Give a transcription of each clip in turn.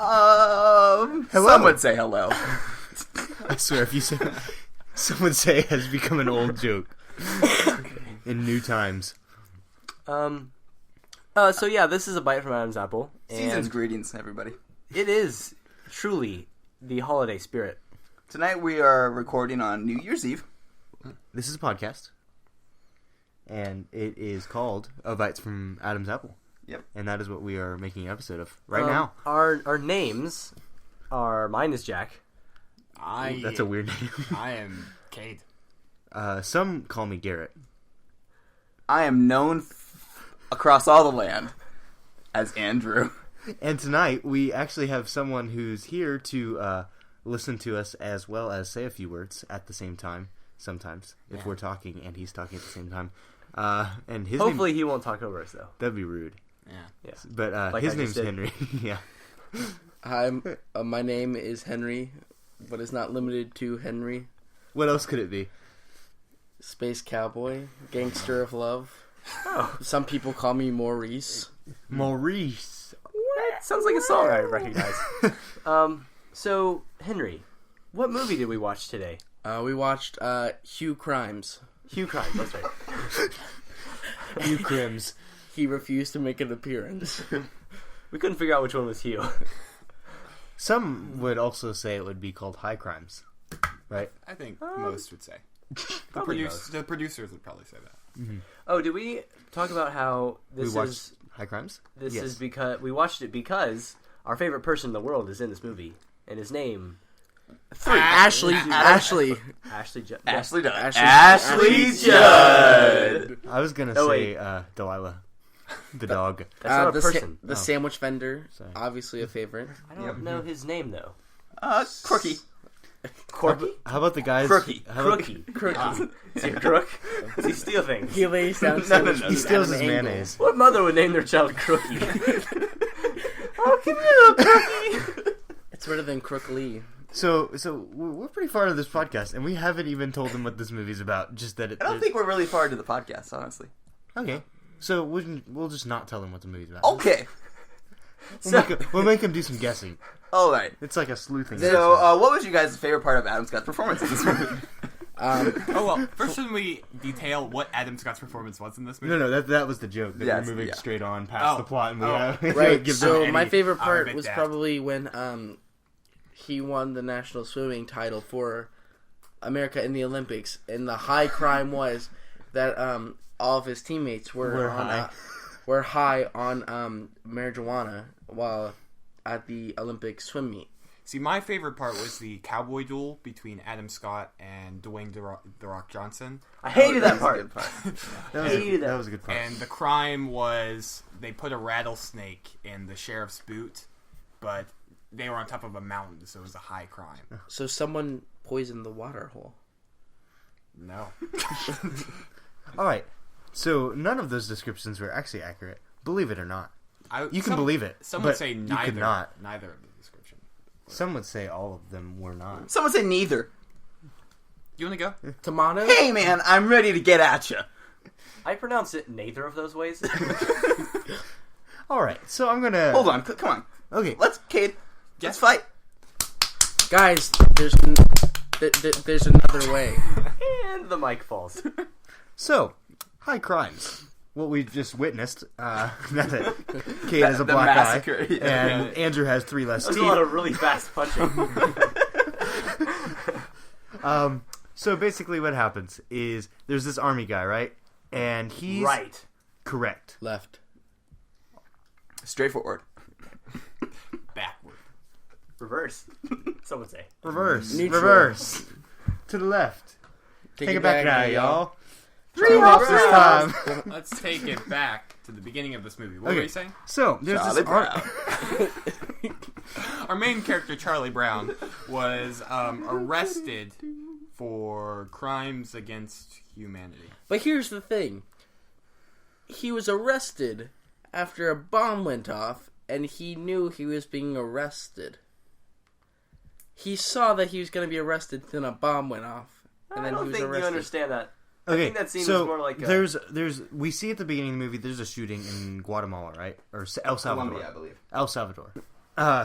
Hello. Some would say hello. I swear, if you say someone say has become an old joke in new times. So yeah, this is a bite from Adam's apple. Season's greetings, everybody. It is truly the holiday spirit. Tonight we are recording on New Year's Eve. This is a podcast, and it is called A Bites from Adam's Apple. Yep. And that is what we are making an episode of right now. Our names are, mine is Jack. That's a weird name. I am Cade. Some call me Garrett. I am known across all the land as Andrew. And tonight we actually have someone who's here to listen to us as well as say a few words at the same time. Sometimes, if we're talking and he's talking at the same time. And his Hopefully name, he won't talk over us though. that'd be rude. Yeah. But Like his I name's just did. Henry. Yeah. Hi, my name is Henry, but it's not limited to Henry. What else could it be? Space Cowboy, Gangster of Love. Oh. Some people call me Maurice. Maurice. That sounds like a song I recognize. So Henry, what movie did we watch today? We watched Hugh Crimes. Hugh Crime. That's right. Hugh Crims. He refused to make an appearance. We couldn't figure out which one was Hugh. Some would also say it would be called High Crimes, right? I think most would say. Probably most. The producers would probably say that. Mm-hmm. Oh, did we talk about how this We watched is? High Crimes? This Yes. is because we watched it because our favorite person in the world is in this movie, and his name Ashley Judd. Ashley Judd. Ashley Judd. Ashley- Ashley Ashley Judd. I was going to Oh, say Delilah, the dog. That's not a the person. the sandwich vendor, Sorry. obviously a favorite. I don't know his name though. Crookie. Corky. How about the guys? Crookie. How about, Crookie. Is he a crook? Does he steal things? He lays down No, sandwich no, he meat steals at his an angle. mayonnaise. What mother would name their child Crookie? Oh, give me a little Crookie. It's better than Crook Lee. So we're pretty far into this podcast, and we haven't even told them what this movie's about. Just that it. I don't think we're really far into the podcast, honestly. Okay. So we'll just not tell them what the movie's about. Okay. We'll make them do some guessing. All right. It's like a sleuthing. So, episode. what was you guys' favorite part of Adam Scott's performance in this movie? Oh, well, first shouldn't we detail what Adam Scott's performance was in this movie? No, that was the joke. That Yes, we're moving yeah. straight on past the plot, and we Right, give them so any- my favorite part bit was daft. probably when he won the national swimming title for America in the Olympics, and the high crime was that all of his teammates were high on marijuana while at the Olympic swim meet. See, my favorite part was the cowboy duel between Adam Scott and Dwayne The Rock Johnson. I hated that was a part. good part. that was a good part. And the crime was they put a rattlesnake in the sheriff's boot, but they were on top of a mountain, so it was a high crime. So someone poisoned the water hole. No. All right. So none of those descriptions were actually accurate. Believe it or not. You can believe it. Some but would say neither. You could not. Neither of the description. Some would say all of them were not. Someone say neither. You want to go? Tomato? Hey, man, I'm ready to get at you. I pronounce it neither of those ways. All right. So I'm gonna Hold on, come on. Okay. Cade, let's fight. Guys, there's another way. And the mic falls. So, high crimes. What we just witnessed. That's it. Cade has a The black massacre, eye, yeah. and Andrew has 3 less There's teeth. a lot of really fast punching. So basically, what happens is there's this army guy, right? And he's Right. correct. Left. Straightforward. Backward. Reverse. Some would say. Reverse. Neutral. Reverse. To the left. Take it back now, y'all. Three Two hops this time. Let's take it back to the beginning of this movie. What were Okay. you saying? So there's Charlie this Brown. Our main character, Charlie Brown, was arrested for crimes against humanity. But here's the thing. He was arrested after a bomb went off, and he knew he was being arrested. he saw that he was going to be arrested, then a bomb went off, and then I don't he was think arrested. you understand that. Okay, I think that scene so was more like we see at the beginning of the movie there's a shooting in Guatemala, right? Or El Salvador. Colombia, I believe. El Salvador.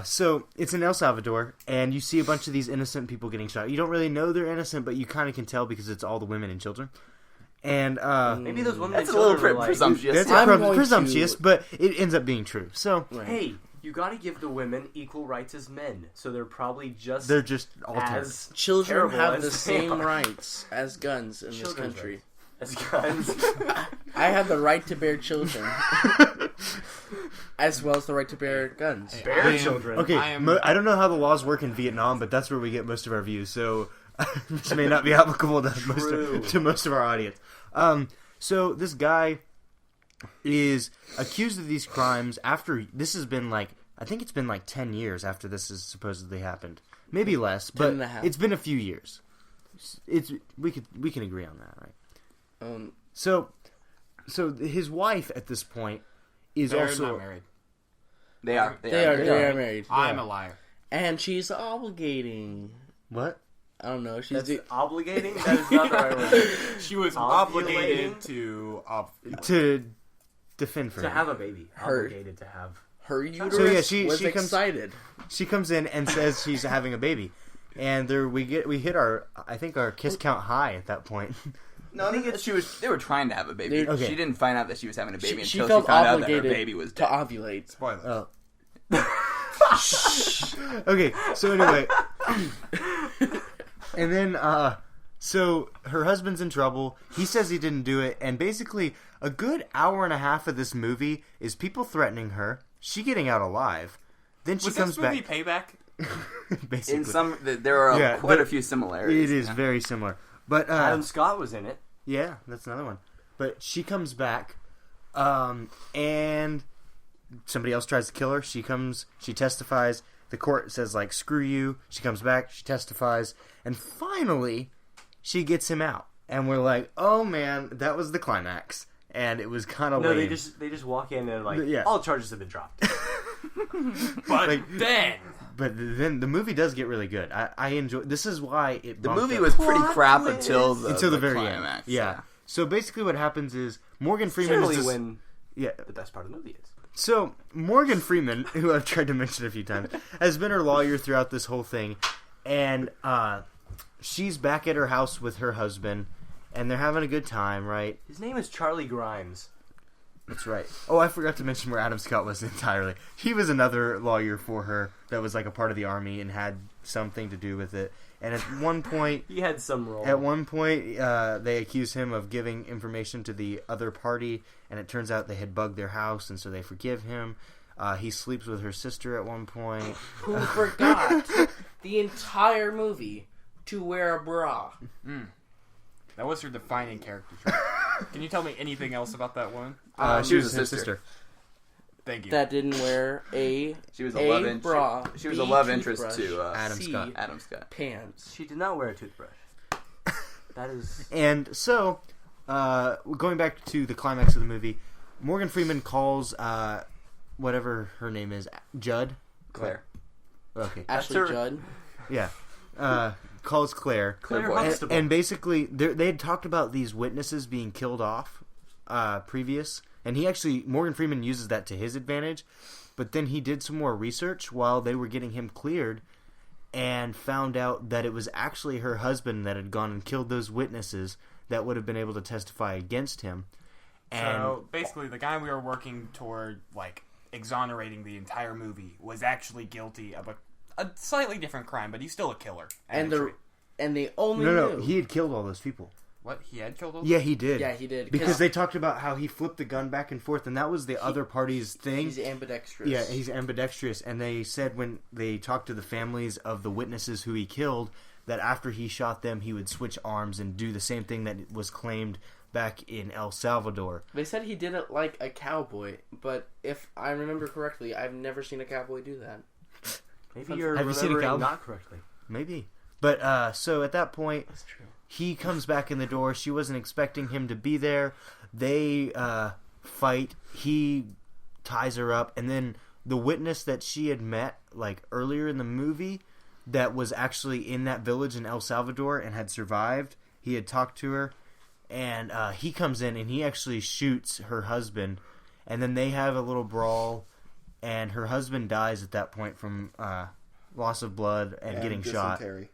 So it's in El Salvador, and you see a bunch of these innocent people getting shot. You don't really know they're innocent, but you kind of can tell because it's all the women and children. And maybe those women That's and a little children were like, presumptuous. that's presumptuous, but it ends up being true. So hey, you got to give the women equal rights as men, so they're probably just they're just all as Children terrible have as the they same are. rights as guns in this Children's country. as guns. I have the right to bear children, as well as the right to bear guns. Bear children. Okay, I don't know how the laws work in Vietnam, but that's where we get most of our views. So this may not be applicable to most of our audience. So this guy is accused of these crimes after this has been like, I think it's been like 10 years after this has supposedly happened, maybe less, but it's been a few years. We can agree on that, right? So his wife at this point is They're also not married. They are married. I'm a liar. And she's obligating. what? I don't know. She's That's obligating? That is not the right word. She was Ovulating? obligated To defend for To him. have a baby. Her- Obligated to have. her uterus So, yeah, she was comes- excited. She comes in and says she's having a baby, and we hit our kiss count high at that point. No, they were trying to have a baby. Okay. She didn't find out that she was having a baby She until felt she found out that her obligated baby was to dead. ovulate. Spoilers. Okay, so anyway, and then so her husband's in trouble. He says he didn't do it, and basically a good hour and a half of this movie is people threatening her, she getting out alive. Then she Was comes this movie back. Payback? Basically, There are quite a few similarities. it is very similar. But Adam Scott was in it. yeah, that's another one. But she comes back, and somebody else tries to kill her. She testifies. The court says, like, screw you. She comes back, she testifies, and finally, she gets him out. And we're like, oh man, that was the climax. And it was kind of No, lame. they just walk in and like Yeah. all charges have been dropped. But Like- then... But then the movie does get really good. I enjoy. This is why it. The bumped movie up. was pretty crap twist. until the very climax. end. Yeah. So basically, what happens is Morgan Freeman Generally, is just, when yeah. the best part of the movie is. So Morgan Freeman, who I've tried to mention a few times, has been her lawyer throughout this whole thing, and she's back at her house with her husband, and they're having a good time, right? His name is Charlie Grimes. That's right. Oh, I forgot to mention where Adam Scott was entirely. He was another lawyer for her that was like a part of the army and had something to do with it. And at one point, He had some role. they accuse him of giving information to the other party, and it turns out they had bugged their house, and so they forgive him. He sleeps with her sister at one point. Who forgot the entire movie to wear a bra. That was her defining character trait. Can you tell me anything else about that woman? She was a his sister. sister. Thank you. That didn't wear a She was a A bra. She was a B love interest toothbrush, to Adam C Scott. Adam Scott. pants. She did not wear a toothbrush. That is. And so, going back to the climax of the movie, Morgan Freeman calls whatever her name is, Judd? Claire. Okay. Ashley her- Judd. Yeah. Calls Claire. Claire Claire Huxtable. And basically, they had talked about these witnesses being killed off previous, and Morgan Freeman uses that to his advantage, but then he did some more research while they were getting him cleared, and found out that it was actually her husband that had gone and killed those witnesses that would have been able to testify against him. And So basically, the guy we were working toward, like, exonerating the entire movie was actually guilty of a slightly different crime, but he's still a killer. And they only no, knew. he had killed all those people. What? He had killed those? Yeah, he did. Yeah, he did. Because they talked about how he flipped the gun back and forth, and that was the other party's thing. He's ambidextrous. Yeah, he's ambidextrous, and they said when they talked to the families of the witnesses who he killed, that after he shot them, he would switch arms and do the same thing that was claimed back in El Salvador. They said he did it like a cowboy, but if I remember correctly, I've never seen a cowboy do that. Maybe you're Have you seen a remembering cowboy? not correctly. Maybe. But, so at that point, That's true. he comes back in the door. She wasn't expecting him to be there. They fight. He ties her up, and then the witness that she had met, like, earlier in the movie that was actually in that village in El Salvador and had survived. He had talked to her, and he comes in and he actually shoots her husband, and then they have a little brawl, and her husband dies at that point from loss of blood and getting dysentery. shot.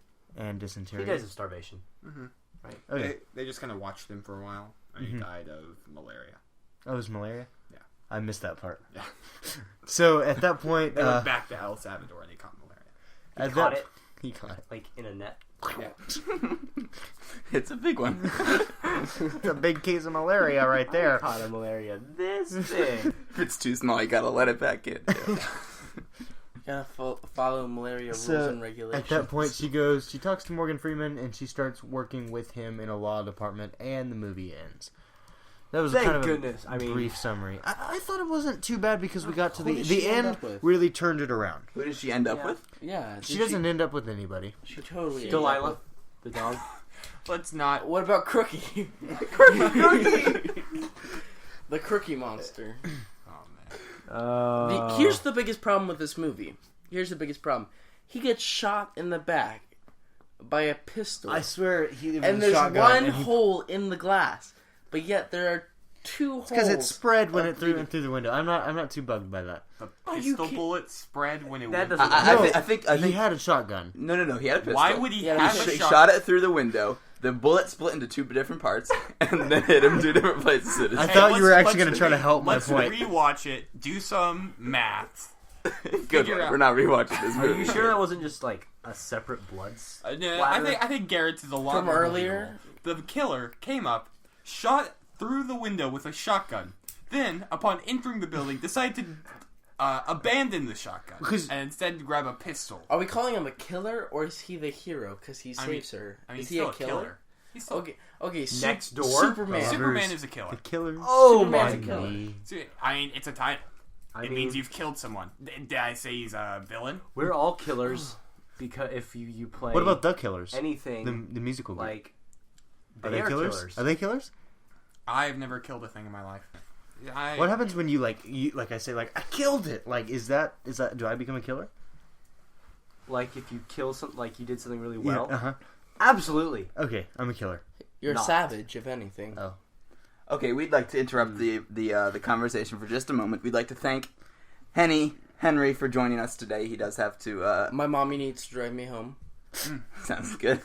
And dysentery. He dies of starvation. Mm-hmm. Right. Okay. They just kind of watched him for a while, and he died of malaria. Oh, it was malaria? Yeah. I missed that part. Yeah. So at that point... They went back to El Salvador and he caught malaria. He caught it, He caught it. like, in a net. Yeah. It's a big one. It's a big case of malaria right there. Caught a malaria this big. If it's too small, you gotta let it back in. You gotta follow malaria rules and regulations. At that point, she talks to Morgan Freeman, and she starts working with him in a law department, and the movie ends. That was Thank kind of goodness. a brief summary. I thought it wasn't too bad because we got to the end end, up with? really turned it around. Who does she end up with? Yeah, She doesn't end up with anybody. She totally. ends Delilah, up the dog. Let's not. with- What about Crookie? The Crookie monster. Oh man. Here's the biggest problem with this movie. Here's the biggest problem. He gets shot in the back by a pistol. I swear, and there's one hole in the glass, but yet there are two holes. because it spread when it went through the window. I'm not too bugged by that. The you pistol kidding? bullet spread when it That went. doesn't. I think He had a shotgun. No, he had a pistol. Why would he Yeah, have He a shot? shot it through the window. The bullet split into two different parts, and then hit him two different places. In his I head. thought you were actually let's going to try to help my Let's point. rewatch it. Do some math. Good figure one. out- We're not rewatching this Are movie. you sure that wasn't just like a separate blood? No, I think Garrett's is a lot From more earlier? believable. The killer came up, shot through the window with a shotgun. Then, upon entering the building, decided to abandon the shotgun and instead grab a pistol. Are we calling him a killer or is he the hero because he I mean- saves her? I mean, is he's he still a killer? He's still Okay. Next door? Superman. Superman is a killer. The killers. Oh Superman's my a killer. god! See, I mean, it's a title. I It mean, means you've killed someone. Did I say he's a villain? we're all killers because if you play What about the killers? anything The musical group. like Are they they are killers? Are they killers? I've never killed a thing in my life. What happens when you like I say like I killed it? Like is that do I become a killer? Like if you kill something, like you did something really well. Yeah. Uh-huh. Absolutely. Okay, I'm a killer. You're Not. a savage, if anything. Oh. Okay, we'd like to interrupt the conversation for just a moment. We'd like to thank Henry for joining us today. He does have to. My mommy needs to drive me home. Sounds good.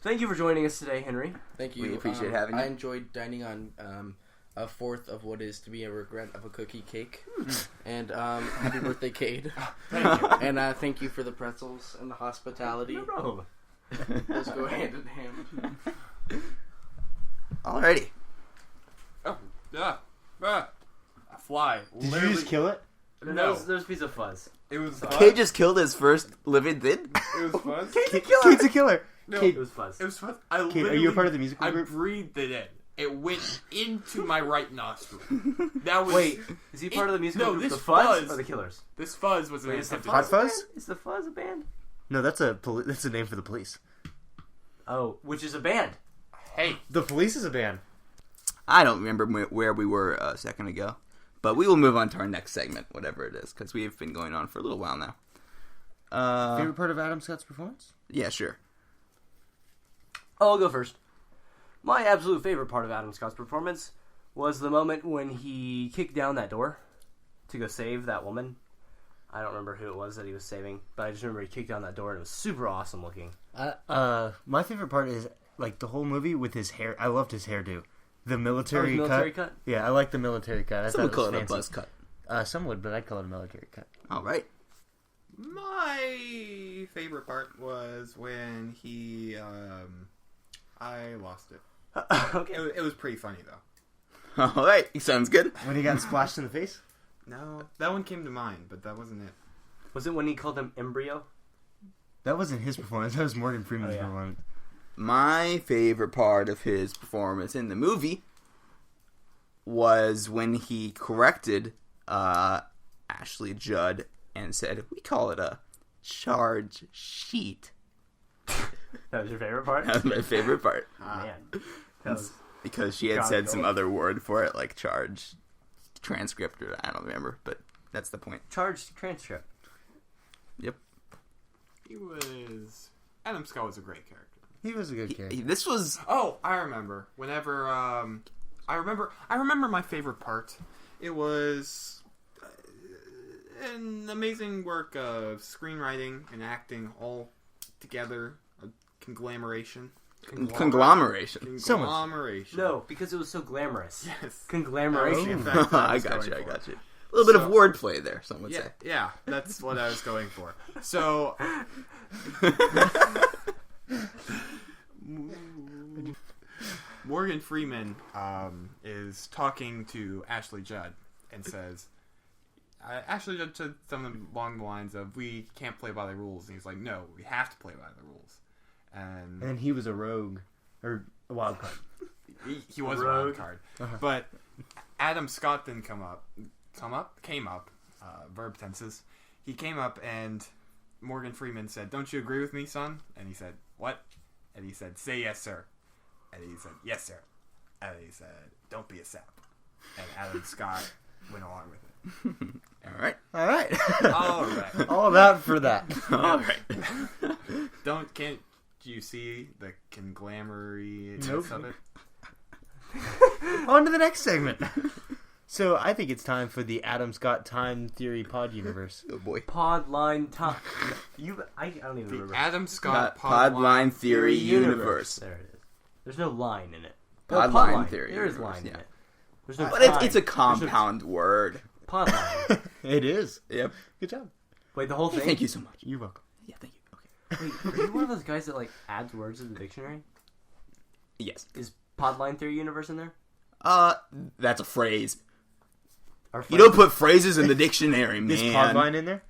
Thank you for joining us today, Henry. Thank you. We appreciate having you. I enjoyed dining on a fourth of what is to be a regret of a cookie cake. And happy birthday, Cade. Thank you. And thank you for the pretzels and the hospitality. No problem. Let's go hand in hand. Alrighty. Oh, a fly. Did Literally, you just kill it? No. There's a piece of fuzz. It was Cade just killed his first living thing. It was fuzz. Cade's a killer. No, Cade, It was fuzz. it was fuzz. Cade, are you a part of the musical I group? breathed it in. It went into my right nostril. That was Wait, is he part of the musical no, group? this The Fuzz fuzz- or the Killers? This fuzz was an Wait, is the attempted Hot Fuzz a Fuzz? band? Is the Fuzz a band? No, that's a name for the police. Oh, which is a band. Hey, The police is a band. I don't remember where we were a second ago, but we will move on to our next segment, whatever it is, because we've been going on for a little while now. Favorite part of Adam Scott's performance? Yeah, sure. I'll go first. My absolute favorite part of Adam Scott's performance was the moment when he kicked down that door to go save that woman. I don't remember who it was that he was saving, but I just remember he kicked down that door and it was super awesome looking. My favorite part is like the whole movie with his hair. I loved his hairdo. The military, military cut. cut? Yeah, I like the military cut. I Some would thought call it it a was buzz fancy. cut. Some would, but I'd call it a military cut. All right. my favorite part was when he. I lost it. Okay. It was pretty funny though. All right. Sounds good. When he got splashed in the face? No, that one came to mind, but that wasn't it. Was it when he called him embryo? That wasn't his performance. That was Morgan Freeman's Oh, yeah. performance. My favorite part of his performance in the movie was when he corrected Ashley Judd and said, "We call it a charge sheet." That was your favorite part? That was my favorite part. Man. That was... Because she had Gotta said go. some other word for it, like charge transcript, or I don't remember, but that's the point. Charged transcript. Yep. Adam Scott was a great character. He was a good character. This was... Oh, I remember. Whenever, I remember my favorite part. It was an amazing work of screenwriting and acting all together. A conglomeration. Conglomeration. So much. Conglomeration. No, because it was so glamorous. Yes. Conglomeration. That was the I effect got was you. going A little bit of So- wordplay there, some would Yeah, say. yeah, that's what I was going for. So, Morgan Freeman is talking to Ashley Judd and says, Ashley Judd said something along the lines of, we can't play by the rules. And he's like, no, we have to play by the rules. And he was a rogue. Or a wild card. He was a wild card. But Adam Scott then came up, verb tenses. He came up and Morgan Freeman said, don't you agree with me, son? And he said, what? And he said, say yes, sir. And he said, yes, sir. And he said, don't be a sap. And Adam Scott went along with it. All right. All right. All right. All that for that. All right. Can't you see the conglomery Nope. of it? On to the next segment. So I think it's time for the Adam Scott Time Theory Pod Universe. Oh boy. Pod line time. I don't even The remember. Adam Scott Podline Theory Universe. There it is. There's no line in it. Podline Theory There is Universe, line in yeah. it. There's no But time. it's a compound word. Pod line. It is. Yep. Good job. Wait, the whole Hey, thing? thank you so much. You're welcome. Yeah, thank you. Okay. Wait, are you one of those guys that like adds words in the dictionary? Yes. Is Podline Theory Universe in there? That's a phrase. Our You don't put phrases in the dictionary, man. Is Podline in there?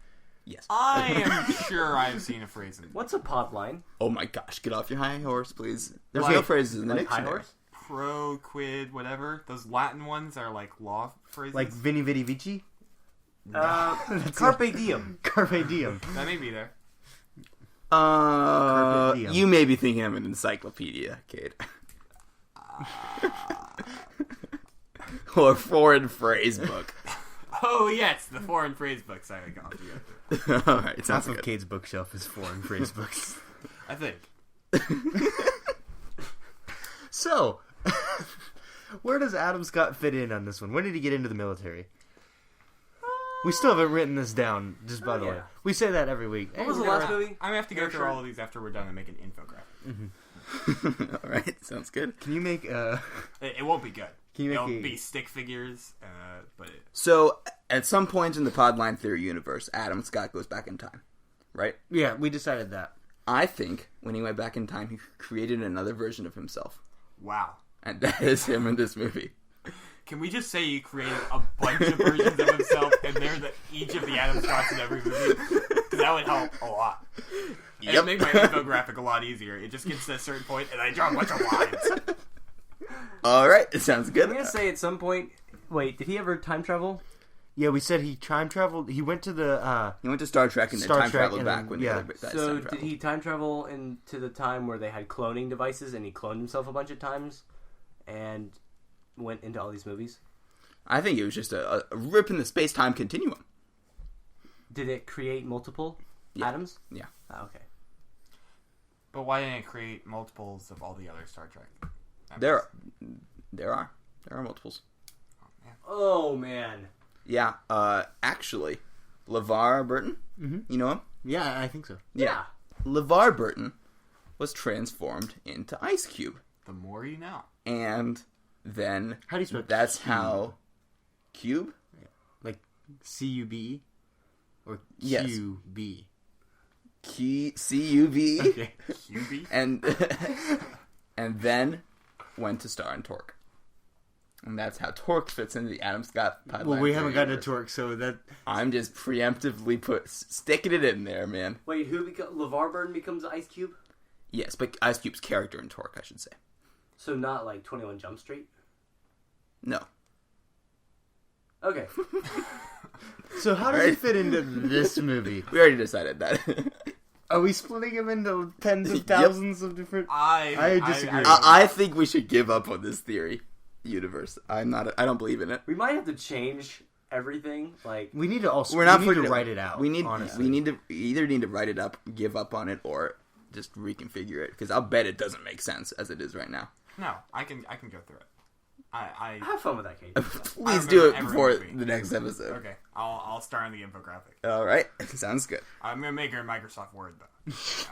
Yes. I am sure I've seen a phrase in What's a pod line? Oh my gosh, get off your high horse, please. There's Like- no phrases in the Like high dictionary. horse? pro, quid, whatever. Those Latin ones are like law phrases. Like Vini Vidi Vici? Carpe diem. Carpe diem. That may be there. Carpe diem. You may be thinking of an encyclopedia, Cade. Or foreign phrase book. Oh yes, the foreign phrase books I got you. Alright, sounds Half of good. Cade's bookshelf is foreign phrase books. I think. So, where does Adam Scott fit in on this one? When did he get into the military? We still haven't written this down, just by the way. yeah. We say that every week. What was the last movie? I'm gonna have to go You're through sure? all of these after we're done and make an infographic. Alright, sounds good. Can you make It won't be good. Can you make It'll a- be stick figures, but So, at some point in the Podline Theory universe, Adam Scott goes back in time, right? Yeah, we decided that. I think when he went back in time, he created another version of himself. wow. And that is him in this movie. Can we just say he created a bunch of versions of himself, and they're each of the Adam Scotts in every movie? Because that would help a lot. And it'd make my infographic a lot easier. It just gets to a certain point, and I draw a bunch of lines. Alright, it sounds good. I'm gonna say at some point. Wait, did he ever time travel? Yeah, we said he time traveled. He went to the. He went to Star Trek and then Star time Trek traveled and back then- when yeah. the other guys So time did traveled. he time travel into the time where they had cloning devices and he cloned himself a bunch of times and went into all these movies? I think it was just a rip in the space-time continuum. Did it create multiple atoms? Yeah. Oh, okay. But why didn't it create multiples of all the other Star Trek? There are multiples. Oh man. Yeah, actually, LeVar Burton, you know him? Yeah, I think so. Yeah. LeVar Burton was transformed into Ice Cube. The more you know. And then How do you spell that's cube? how Cube? Like CUBE or Yes. QB. C-U-V. Okay. QB? And then went to star in Torque. And that's how Torque fits into the Adam Scott Podline Well, we haven't Theory gotten to universe. Torque, so that I'm just preemptively sticking it in there, man. Wait, LeVar Burton becomes Ice Cube? Yes, but Ice Cube's character in Torque, I should say. So not like 21 Jump Street? No. Okay. So how does Right. it fit into this movie? We already decided that. Are we splitting him into tens of thousands of different? I disagree. I think we should give up on this theory universe. I don't believe in it. We might have to change everything. Like we need to also We're not we need putting to write it out. Honestly, we either need to write it up, give up on it, or just reconfigure it. Because I'll bet it doesn't make sense as it is right now. No, I can go through it. I have fun with that, Cade. Please do it before the next episode. Okay, I'll start on the infographic. All right, sounds good. I'm gonna make her in Microsoft Word though. Yeah.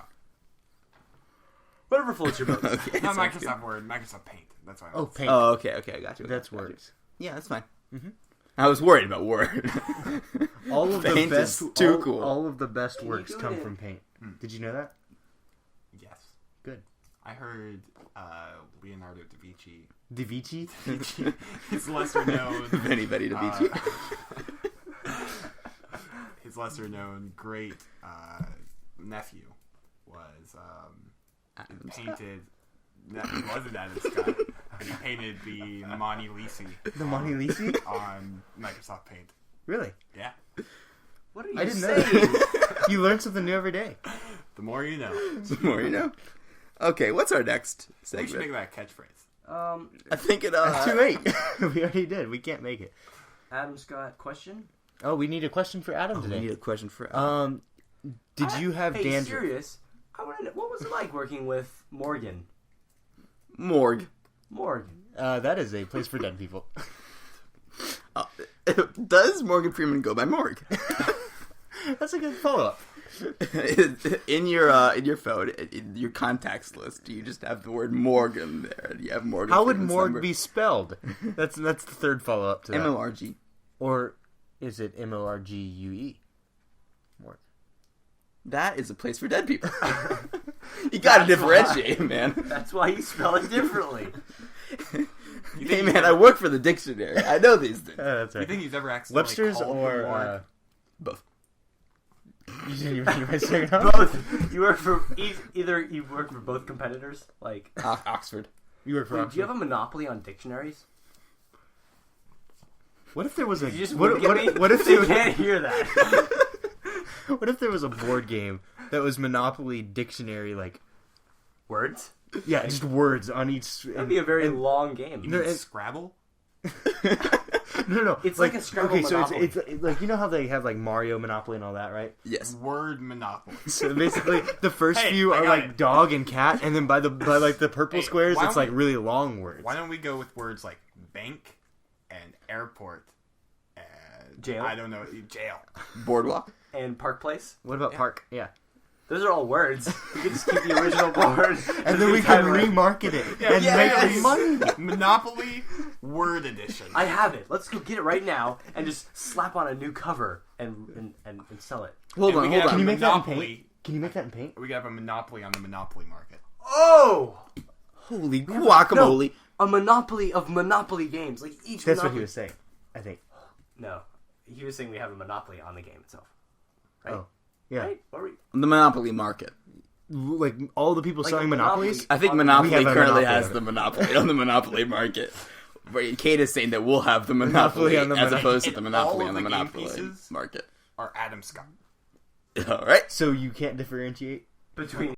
Whatever floats your boat. Okay, Not sounds Microsoft Word, Microsoft Paint. That's why. Paint. Oh, okay, I got you. That's words. Yeah, that's fine. Mm-hmm. I was worried about Word. All of Paint the best, is too cool. All of the best works do come it? from Paint. Did you know that? Yes. Good. I heard Leonardo da Vinci. Da Vinci? His lesser known. Benny da Vinci. His lesser known great nephew was painted. No, he wasn't Adam Scott. He painted the Monte Lisi. The Monte Lisi? On Microsoft Paint. Really? Yeah. What are you I didn't saying? know that. You learn something new every day. The more you know. The more you know. Okay, what's our next We segment? should make that a catchphrase. I think it. It's too late. We already did. We can't make it. Adam Scott, question? Oh, we need a question for Adam We today. need a question for. Did you have hey, dandruff? serious? I want to know, what was it like working with Morgan? Morgue. That is a place for dead people. Does Morgan Freeman go by Morgue? That's a good follow-up. in your phone, in your contacts list, do you just have the word Morgan there? Do you have Morgan? How would Freeman's morgue number? be spelled? That's the third follow-up to that. M-O-R-G. Or is it M-O-R-G-U-E? Morgue. That is a place for dead people. You gotta differentiate, man. That's why you spell it differently. Hey, man, I work for the dictionary. I know these things. That's You right. think he's ever accidentally Webster's called the or... morgue? Both. You didn't even my second off? Both. You work for either you work for both competitors. Like, Oxford. You work for wait, Oxford. do you have a monopoly on dictionaries? What if there was a... You just What if they there was... can't hear that? What if there was a board game that was Monopoly Dictionary, like... Words? Yeah, just words on each... That'd be a very long game. You No, mean and- Scrabble? No. It's like a Scrabble okay, Monopoly. so it's like, you know how they have like Mario Monopoly and all that, right? Yes. Word Monopoly. So basically, the first Hey, few I are got like it. dog and cat, and then by the purple Hey, squares, why it's don't like we- really long words. Why don't we go with words like bank and airport and... Jail? I don't know. Jail. Boardwalk. And Park Place? What about park? Yeah, Those are all words. We can just keep the original board. and then we can remarket it and yes. make money. Monopoly Word Edition. I have it. Let's go get it right now and just slap on a new cover and sell it. Hold And we on, can hold have on. Can you make that in Monopoly. paint? Can you make that in paint? We could have a monopoly on the monopoly market. Oh! Holy guacamole. A monopoly of Monopoly games. Like each That's what Monopoly. he was saying. I think. No. He was saying we have a monopoly on the game itself. Right? Oh, yeah. Right? What were we... The Monopoly market. Like all the people Like selling a monopoly. monopolies. I think We Monopoly have a currently monopoly has of it. the monopoly on the Monopoly market. But Cade is saying that we'll have the Monopoly, on the as Monopoly. opposed to the And Monopoly all on the of the game Monopoly pieces- market. Or Adam Scott. All right. So you can't differentiate. Between